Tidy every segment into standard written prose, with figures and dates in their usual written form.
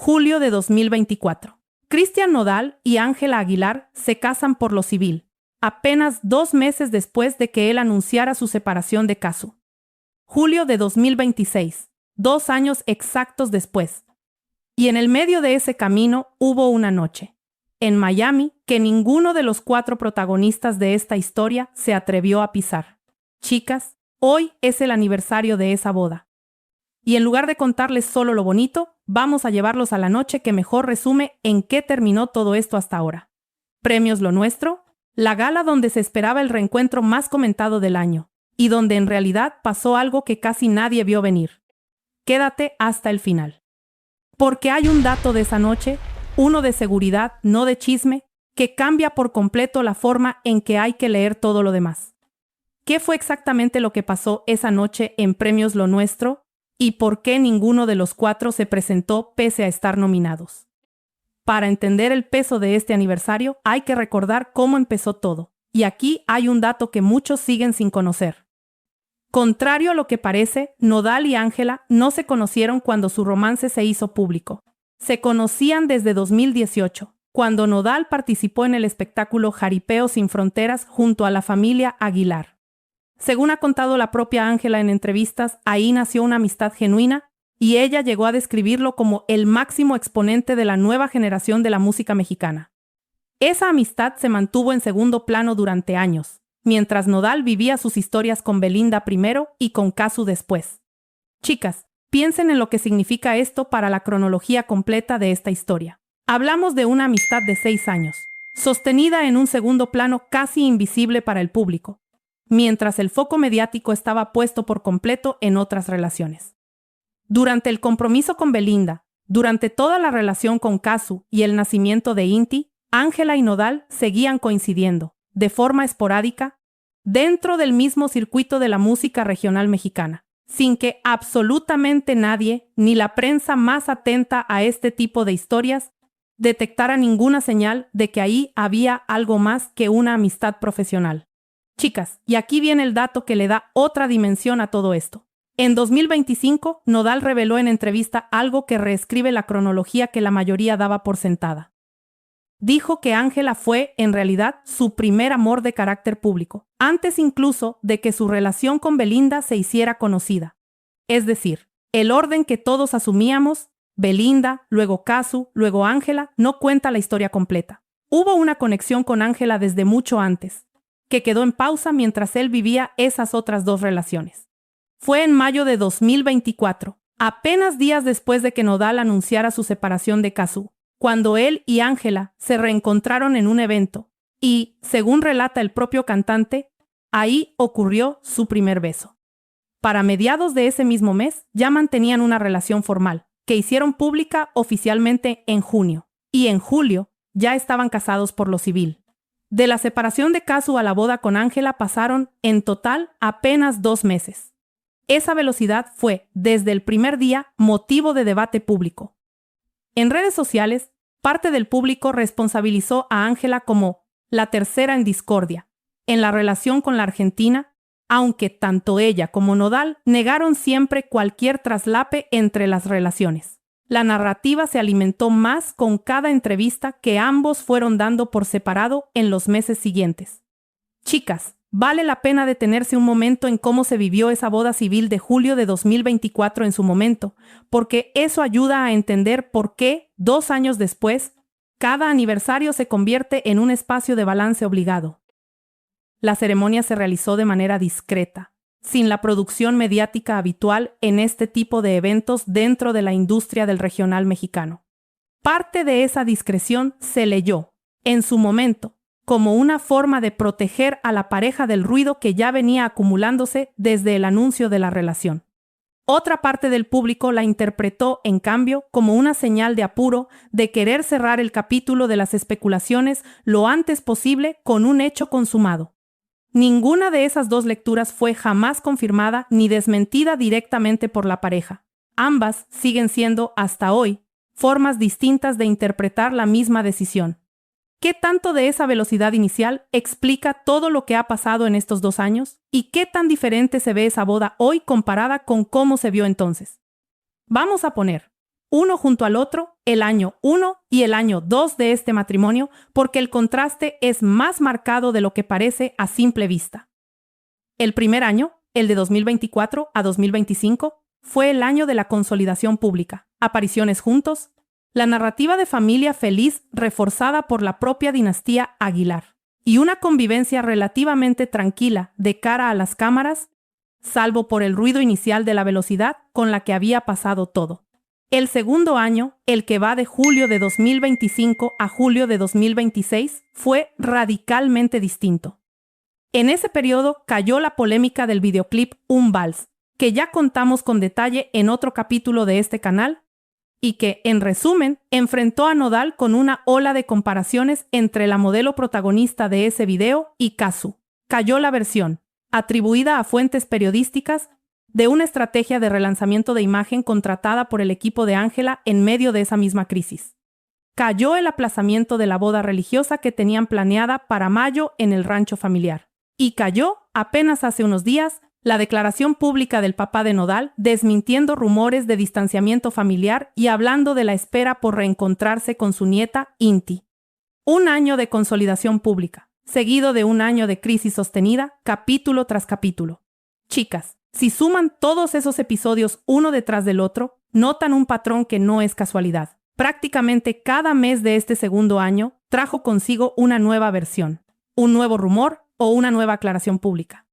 Julio de 2024. Cristian Nodal y Ángela Aguilar se casan por lo civil, apenas 2 meses después de que él anunciara su separación de Cazzu. Julio de 2026, 2 años exactos después. Y en el medio de ese camino hubo una noche, en Miami, que ninguno de los 4 protagonistas de esta historia se atrevió a pisar. Chicas, hoy es el aniversario de esa boda. Y en lugar de contarles solo lo bonito, vamos a llevarlos a la noche que mejor resume en qué terminó todo esto hasta ahora. Premios Lo Nuestro, la gala donde se esperaba el reencuentro más comentado del año, y donde en realidad pasó algo que casi nadie vio venir. Quédate hasta el final. Porque hay un dato de esa noche, uno de seguridad, no de chisme, que cambia por completo la forma en que hay que leer todo lo demás. ¿Qué fue exactamente lo que pasó esa noche en Premios Lo Nuestro? ¿Y por qué ninguno de los 4 se presentó pese a estar nominados? Para entender el peso de este aniversario, hay que recordar cómo empezó todo. Y aquí hay un dato que muchos siguen sin conocer. Contrario a lo que parece, Nodal y Ángela no se conocieron cuando su romance se hizo público. Se conocían desde 2018, cuando Nodal participó en el espectáculo Jaripeo sin Fronteras junto a la familia Aguilar. Según ha contado la propia Ángela en entrevistas, ahí nació una amistad genuina y ella llegó a describirlo como el máximo exponente de la nueva generación de la música mexicana. Esa amistad se mantuvo en segundo plano durante años, mientras Nodal vivía sus historias con Belinda primero y con Cazzu después. Chicas, piensen en lo que significa esto para la cronología completa de esta historia. Hablamos de una amistad de 6 años, sostenida en un segundo plano casi invisible para el público, mientras el foco mediático estaba puesto por completo en otras relaciones. Durante el compromiso con Belinda, durante toda la relación con Cazzu y el nacimiento de Inti, Ángela y Nodal seguían coincidiendo, de forma esporádica, dentro del mismo circuito de la música regional mexicana, sin que absolutamente nadie, ni la prensa más atenta a este tipo de historias, detectara ninguna señal de que ahí había algo más que una amistad profesional. Chicas, y aquí viene el dato que le da otra dimensión a todo esto. En 2025, Nodal reveló en entrevista algo que reescribe la cronología que la mayoría daba por sentada. Dijo que Ángela fue, en realidad, su primer amor de carácter público, antes incluso de que su relación con Belinda se hiciera conocida. Es decir, el orden que todos asumíamos, Belinda, luego Cazzu, luego Ángela, no cuenta la historia completa. Hubo una conexión con Ángela desde mucho antes, que quedó en pausa mientras él vivía esas otras 2 relaciones. Fue en mayo de 2024, apenas días después de que Nodal anunciara su separación de Cazzu, cuando él y Ángela se reencontraron en un evento y, según relata el propio cantante, ahí ocurrió su primer beso. Para mediados de ese mismo mes ya mantenían una relación formal, que hicieron pública oficialmente en junio, y en julio ya estaban casados por lo civil. De la separación de Cazzu a la boda con Ángela pasaron, en total, apenas 2 meses. Esa velocidad fue, desde el primer día, motivo de debate público. En redes sociales, parte del público responsabilizó a Ángela como la tercera en discordia en la relación con la Argentina, aunque tanto ella como Nodal negaron siempre cualquier traslape entre las relaciones. La narrativa se alimentó más con cada entrevista que ambos fueron dando por separado en los meses siguientes. Chicas, vale la pena detenerse un momento en cómo se vivió esa boda civil de julio de 2024 en su momento, porque eso ayuda a entender por qué, 2 años después, cada aniversario se convierte en un espacio de balance obligado. La ceremonia se realizó de manera discreta, sin la producción mediática habitual en este tipo de eventos dentro de la industria del regional mexicano. Parte de esa discreción se leyó, en su momento, como una forma de proteger a la pareja del ruido que ya venía acumulándose desde el anuncio de la relación. Otra parte del público la interpretó, en cambio, como una señal de apuro de querer cerrar el capítulo de las especulaciones lo antes posible con un hecho consumado. Ninguna de esas 2 lecturas fue jamás confirmada ni desmentida directamente por la pareja. Ambas siguen siendo, hasta hoy, formas distintas de interpretar la misma decisión. ¿Qué tanto de esa velocidad inicial explica todo lo que ha pasado en estos 2 años? ¿Y qué tan diferente se ve esa boda hoy comparada con cómo se vio entonces? Vamos a poner uno junto al otro, el año 1 y el año 2 de este matrimonio, porque el contraste es más marcado de lo que parece a simple vista. El primer año, el de 2024 a 2025, fue el año de la consolidación pública, apariciones juntos, la narrativa de familia feliz reforzada por la propia dinastía Aguilar, y una convivencia relativamente tranquila de cara a las cámaras, salvo por el ruido inicial de la velocidad con la que había pasado todo. El segundo año, el que va de julio de 2025 a julio de 2026, fue radicalmente distinto. En ese periodo cayó la polémica del videoclip Un Vals, que ya contamos con detalle en otro capítulo de este canal, y que, en resumen, enfrentó a Nodal con una ola de comparaciones entre la modelo protagonista de ese video y Cazzu. Cayó la versión, atribuida a fuentes periodísticas, de una estrategia de relanzamiento de imagen contratada por el equipo de Ángela en medio de esa misma crisis. Cayó el aplazamiento de la boda religiosa que tenían planeada para mayo en el rancho familiar. Y cayó, apenas hace unos días, la declaración pública del papá de Nodal desmintiendo rumores de distanciamiento familiar y hablando de la espera por reencontrarse con su nieta, Inti. Un año de consolidación pública, seguido de un año de crisis sostenida, capítulo tras capítulo. Chicas, si suman todos esos episodios uno detrás del otro, notan un patrón que no es casualidad. Prácticamente cada mes de este segundo año trajo consigo una nueva versión, un nuevo rumor o una nueva aclaración pública.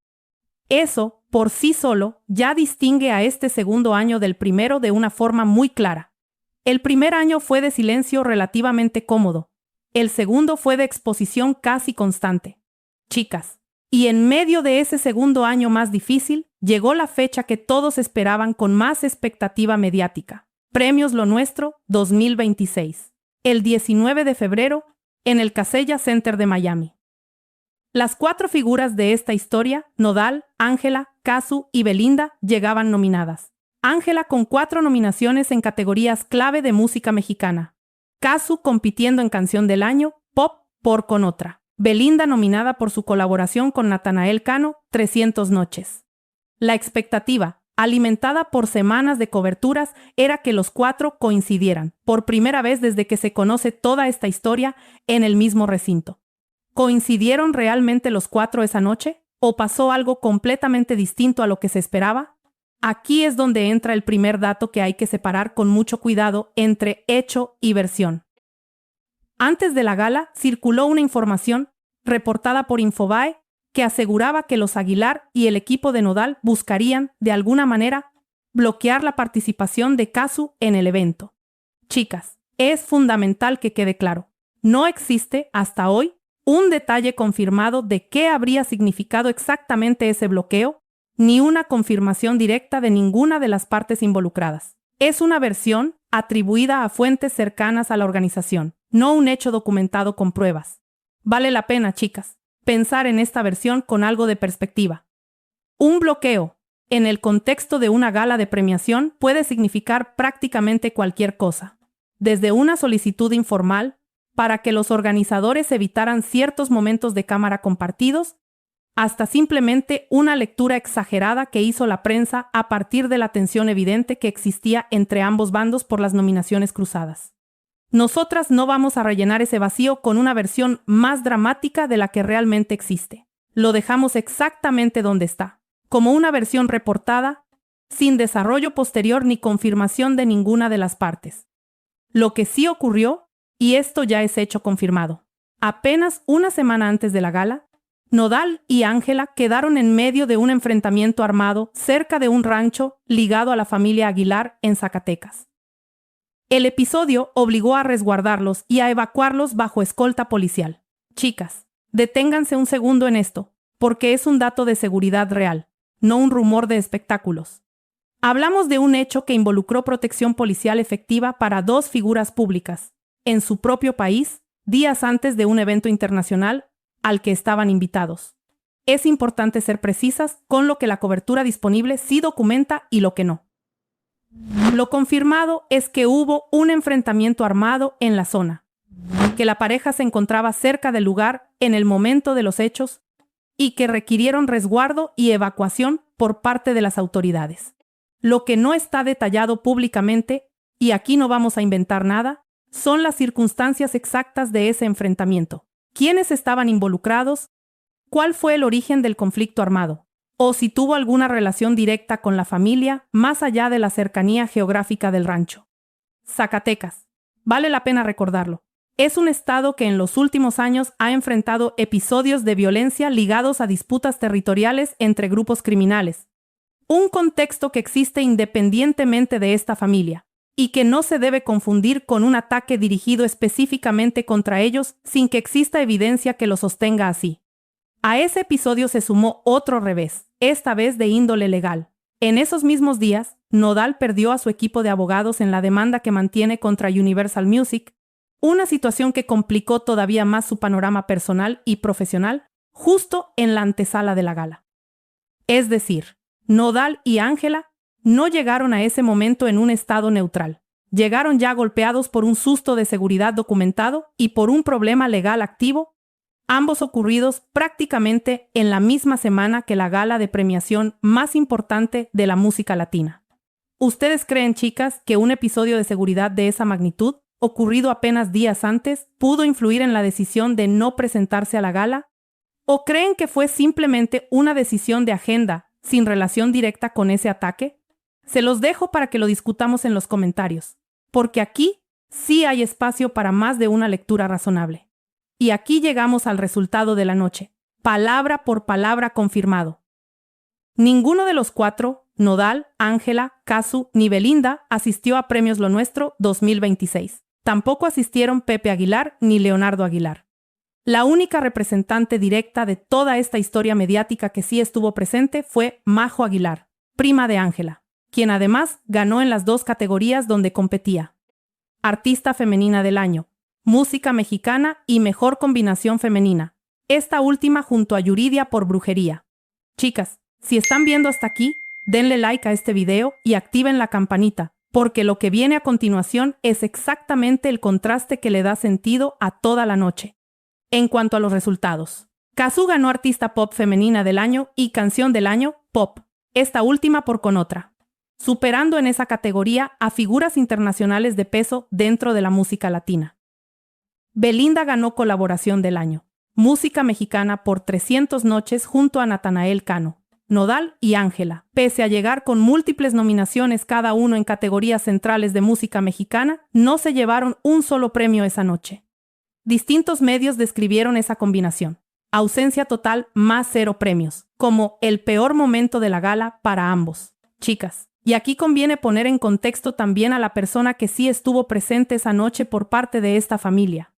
Eso, por sí solo, ya distingue a este segundo año del primero de una forma muy clara. El primer año fue de silencio relativamente cómodo. El segundo fue de exposición casi constante. Chicas, y en medio de ese segundo año más difícil, llegó la fecha que todos esperaban con más expectativa mediática. Premios Lo Nuestro 2026. El 19 de febrero, en el Casella Center de Miami. Las 4 figuras de esta historia, Nodal, Ángela, Cazzu y Belinda, llegaban nominadas. Ángela con 4 nominaciones en categorías clave de música mexicana. Cazzu compitiendo en Canción del Año, Pop, por Con Otra. Belinda nominada por su colaboración con Natanael Cano, 300 noches. La expectativa, alimentada por semanas de coberturas, era que los 4 coincidieran, por primera vez desde que se conoce toda esta historia, en el mismo recinto. ¿Coincidieron realmente los 4 esa noche? ¿O pasó algo completamente distinto a lo que se esperaba? Aquí es donde entra el primer dato que hay que separar con mucho cuidado entre hecho y versión. Antes de la gala circuló una información, reportada por Infobae, que aseguraba que los Aguilar y el equipo de Nodal buscarían, de alguna manera, bloquear la participación de Cazzu en el evento. Chicas, es fundamental que quede claro, no existe, hasta hoy, un detalle confirmado de qué habría significado exactamente ese bloqueo, ni una confirmación directa de ninguna de las partes involucradas. Es una versión atribuida a fuentes cercanas a la organización, no un hecho documentado con pruebas. Vale la pena, chicas, pensar en esta versión con algo de perspectiva. Un bloqueo, en el contexto de una gala de premiación, puede significar prácticamente cualquier cosa, desde una solicitud informal para que los organizadores evitaran ciertos momentos de cámara compartidos, hasta simplemente una lectura exagerada que hizo la prensa a partir de la tensión evidente que existía entre ambos bandos por las nominaciones cruzadas. Nosotras no vamos a rellenar ese vacío con una versión más dramática de la que realmente existe. Lo dejamos exactamente donde está, como una versión reportada, sin desarrollo posterior ni confirmación de ninguna de las partes. Lo que sí ocurrió, y esto ya es hecho confirmado, apenas una semana antes de la gala, Nodal y Ángela quedaron en medio de un enfrentamiento armado cerca de un rancho ligado a la familia Aguilar en Zacatecas. El episodio obligó a resguardarlos y a evacuarlos bajo escolta policial. Chicas, deténganse un segundo en esto, porque es un dato de seguridad real, no un rumor de espectáculos. Hablamos de un hecho que involucró protección policial efectiva para 2 figuras públicas, en su propio país, días antes de un evento internacional al que estaban invitados. Es importante ser precisas con lo que la cobertura disponible sí documenta y lo que no. Lo confirmado es que hubo un enfrentamiento armado en la zona, que la pareja se encontraba cerca del lugar en el momento de los hechos y que requirieron resguardo y evacuación por parte de las autoridades. Lo que no está detallado públicamente, y aquí no vamos a inventar nada, son las circunstancias exactas de ese enfrentamiento. ¿Quiénes estaban involucrados? ¿Cuál fue el origen del conflicto armado? O si tuvo alguna relación directa con la familia, más allá de la cercanía geográfica del rancho. Zacatecas. Vale la pena recordarlo. Es un estado que en los últimos años ha enfrentado episodios de violencia ligados a disputas territoriales entre grupos criminales. Un contexto que existe independientemente de esta familia, y que no se debe confundir con un ataque dirigido específicamente contra ellos sin que exista evidencia que lo sostenga así. A ese episodio se sumó otro revés, esta vez de índole legal. En esos mismos días, Nodal perdió a su equipo de abogados en la demanda que mantiene contra Universal Music, una situación que complicó todavía más su panorama personal y profesional, justo en la antesala de la gala. Es decir, Nodal y Ángela no llegaron a ese momento en un estado neutral. Llegaron ya golpeados por un susto de seguridad documentado y por un problema legal activo, ambos ocurridos prácticamente en la misma semana que la gala de premiación más importante de la música latina. ¿Ustedes creen, chicas, que un episodio de seguridad de esa magnitud, ocurrido apenas días antes, pudo influir en la decisión de no presentarse a la gala? ¿O creen que fue simplemente una decisión de agenda sin relación directa con ese ataque? Se los dejo para que lo discutamos en los comentarios, porque aquí sí hay espacio para más de una lectura razonable. Y aquí llegamos al resultado de la noche, palabra por palabra confirmado. Ninguno de los cuatro, Nodal, Ángela, Casu ni Belinda, asistió a Premios Lo Nuestro 2026. Tampoco asistieron Pepe Aguilar ni Leonardo Aguilar. La única representante directa de toda esta historia mediática que sí estuvo presente fue Majo Aguilar, prima de Ángela, quien además ganó en las dos categorías donde competía. Artista Femenina del Año, Música Mexicana y Mejor Combinación Femenina. Esta última junto a Yuridia por Brujería. Chicas, si están viendo hasta aquí, denle like a este video y activen la campanita, porque lo que viene a continuación es exactamente el contraste que le da sentido a toda la noche. En cuanto a los resultados, Casu ganó Artista Pop Femenina del Año y Canción del Año, Pop, esta última por Con Otra, superando en esa categoría a figuras internacionales de peso dentro de la música latina. Belinda ganó Colaboración del Año, Música Mexicana por 300 Noches junto a Natanael Cano, Nodal y Ángela, pese a llegar con múltiples nominaciones cada uno en categorías centrales de música mexicana, no se llevaron un solo premio esa noche. Distintos medios describieron esa combinación. Ausencia total más 0 premios, como el peor momento de la gala para ambos. Chicas, y aquí conviene poner en contexto también a la persona que sí estuvo presente esa noche por parte de esta familia.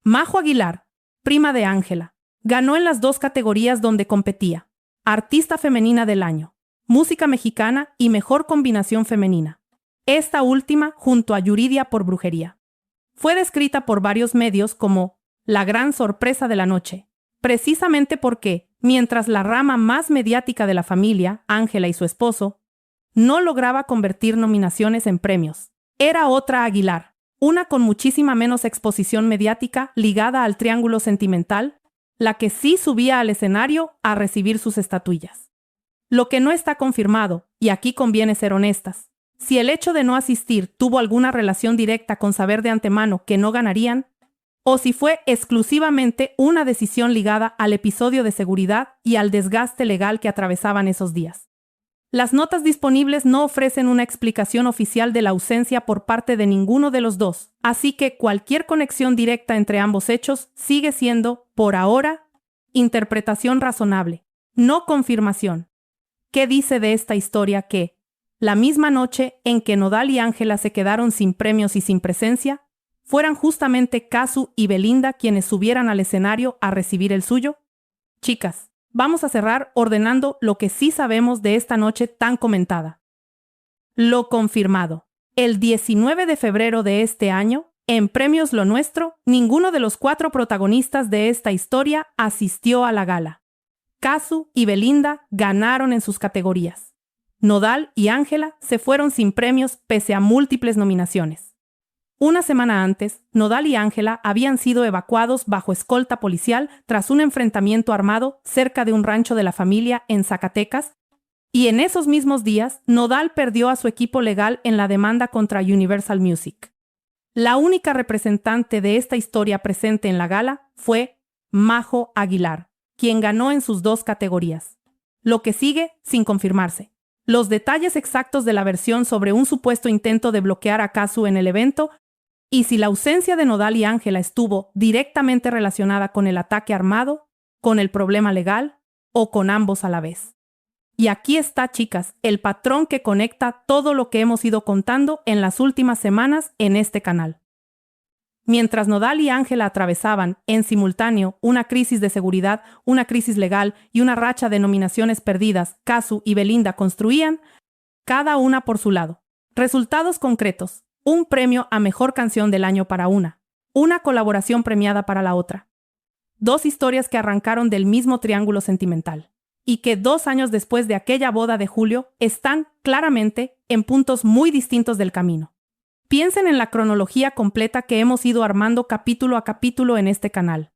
Majo Aguilar, prima de Ángela, ganó en las dos categorías donde competía. Artista Femenina del Año, Música Mexicana y Mejor Combinación Femenina. Esta última junto a Yuridia por Brujería. Fue descrita por varios medios como la gran sorpresa de la noche, precisamente porque, mientras la rama más mediática de la familia, Ángela y su esposo, no lograba convertir nominaciones en premios, era otra Aguilar, una con muchísima menos exposición mediática ligada al triángulo sentimental, la que sí subía al escenario a recibir sus estatuillas. Lo que no está confirmado, y aquí conviene ser honestas, si el hecho de no asistir tuvo alguna relación directa con saber de antemano que no ganarían, o si fue exclusivamente una decisión ligada al episodio de seguridad y al desgaste legal que atravesaban esos días. Las notas disponibles no ofrecen una explicación oficial de la ausencia por parte de ninguno de los dos, así que cualquier conexión directa entre ambos hechos sigue siendo, por ahora, interpretación razonable, no confirmación. ¿Qué dice de esta historia que, la misma noche en que Nodal y Ángela se quedaron sin premios y sin presencia, fueran justamente Casu y Belinda quienes subieran al escenario a recibir el suyo? Chicas, vamos a cerrar ordenando lo que sí sabemos de esta noche tan comentada. Lo confirmado. El 19 de febrero de este año, en Premios Lo Nuestro, ninguno de los 4 protagonistas de esta historia asistió a la gala. Casu y Belinda ganaron en sus categorías. Nodal y Ángela se fueron sin premios pese a múltiples nominaciones. Una semana antes, Nodal y Ángela habían sido evacuados bajo escolta policial tras un enfrentamiento armado cerca de un rancho de la familia en Zacatecas, Y en esos mismos días, Nodal perdió a su equipo legal en la demanda contra Universal Music. La única representante de esta historia presente en la gala fue Majo Aguilar, quien ganó en sus dos categorías. Lo que sigue, sin confirmarse. Los detalles exactos de la versión sobre un supuesto intento de bloquear a Cazzu en el evento y si la ausencia de Nodal y Ángela estuvo directamente relacionada con el ataque armado, con el problema legal o con ambos a la vez. Y aquí está, chicas, el patrón que conecta todo lo que hemos ido contando en las últimas semanas en este canal. Mientras Nodal y Ángela atravesaban, en simultáneo, una crisis de seguridad, una crisis legal y una racha de nominaciones perdidas, Cazzu y Belinda construían, cada una por su lado, resultados concretos, un premio a Mejor Canción del Año para una colaboración premiada para la otra. Dos historias que arrancaron del mismo triángulo sentimental, y que 2 años después de aquella boda de julio están, claramente, en puntos muy distintos del camino. Piensen en la cronología completa que hemos ido armando capítulo a capítulo en este canal.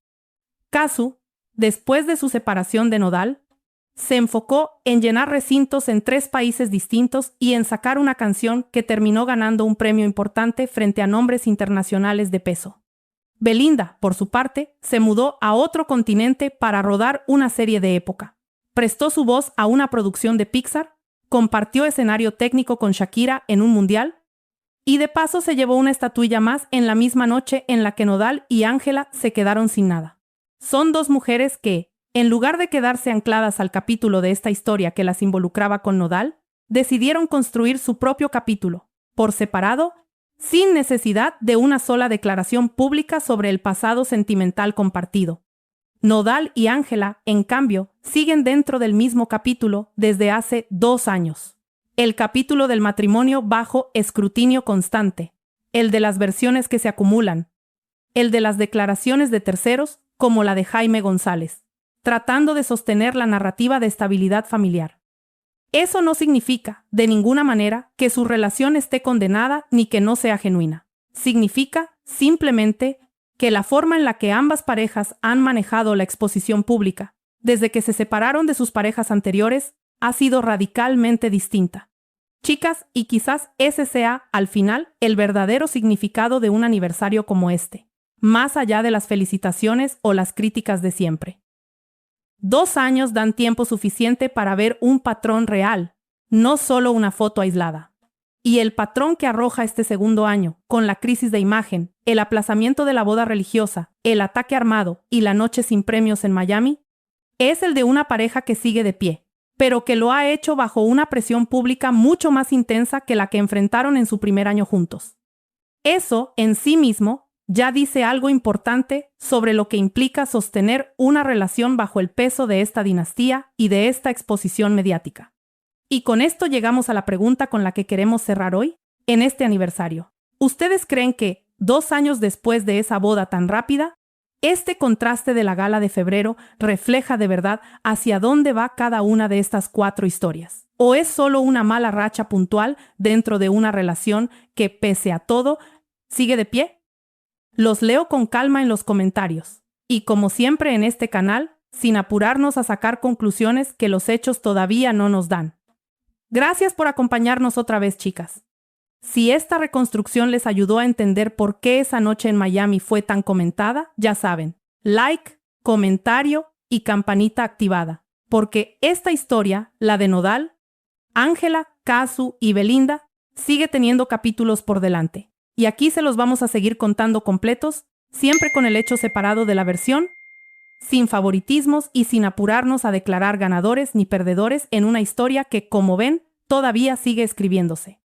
Cazzu, después de su separación de Nodal, se enfocó en llenar recintos en 3 países distintos y en sacar una canción que terminó ganando un premio importante frente a nombres internacionales de peso. Belinda, por su parte, se mudó a otro continente para rodar una serie de época. Prestó su voz a una producción de Pixar, compartió escenario técnico con Shakira en un mundial, y de paso se llevó una estatuilla más en la misma noche en la que Nodal y Ángela se quedaron sin nada. Son 2 mujeres que, en lugar de quedarse ancladas al capítulo de esta historia que las involucraba con Nodal, decidieron construir su propio capítulo, por separado, sin necesidad de una sola declaración pública sobre el pasado sentimental compartido. Nodal y Ángela, en cambio, siguen dentro del mismo capítulo desde hace 2 años. El capítulo del matrimonio bajo escrutinio constante, el de las versiones que se acumulan, el de las declaraciones de terceros, como la de Jaime González, tratando de sostener la narrativa de estabilidad familiar. Eso no significa, de ninguna manera, que su relación esté condenada ni que no sea genuina. Significa, simplemente, que la forma en la que ambas parejas han manejado la exposición pública, desde que se separaron de sus parejas anteriores, ha sido radicalmente distinta. Chicas, y quizás ese sea, al final, el verdadero significado de un aniversario como este, más allá de las felicitaciones o las críticas de siempre. 2 años dan tiempo suficiente para ver un patrón real, no solo una foto aislada. Y el patrón que arroja este segundo año, con la crisis de imagen, el aplazamiento de la boda religiosa, el ataque armado y la noche sin premios en Miami, es el de una pareja que sigue de pie, pero que lo ha hecho bajo una presión pública mucho más intensa que la que enfrentaron en su primer año juntos. Eso, en sí mismo, ya dice algo importante sobre lo que implica sostener una relación bajo el peso de esta dinastía y de esta exposición mediática. Y con esto llegamos a la pregunta con la que queremos cerrar hoy, en este aniversario. ¿Ustedes creen que, 2 años después de esa boda tan rápida, este contraste de la gala de febrero refleja de verdad hacia dónde va cada una de estas 4 historias? ¿O es solo una mala racha puntual dentro de una relación que, pese a todo, sigue de pie? Los leo con calma en los comentarios. Y como siempre en este canal, sin apurarnos a sacar conclusiones que los hechos todavía no nos dan. Gracias por acompañarnos otra vez, chicas. Si esta reconstrucción les ayudó a entender por qué esa noche en Miami fue tan comentada, ya saben, like, comentario y campanita activada, porque esta historia, la de Nodal, Ángela, Cazzu y Belinda, sigue teniendo capítulos por delante. Y aquí se los vamos a seguir contando completos, siempre con el hecho separado de la versión, sin favoritismos y sin apurarnos a declarar ganadores ni perdedores en una historia que, como ven, todavía sigue escribiéndose.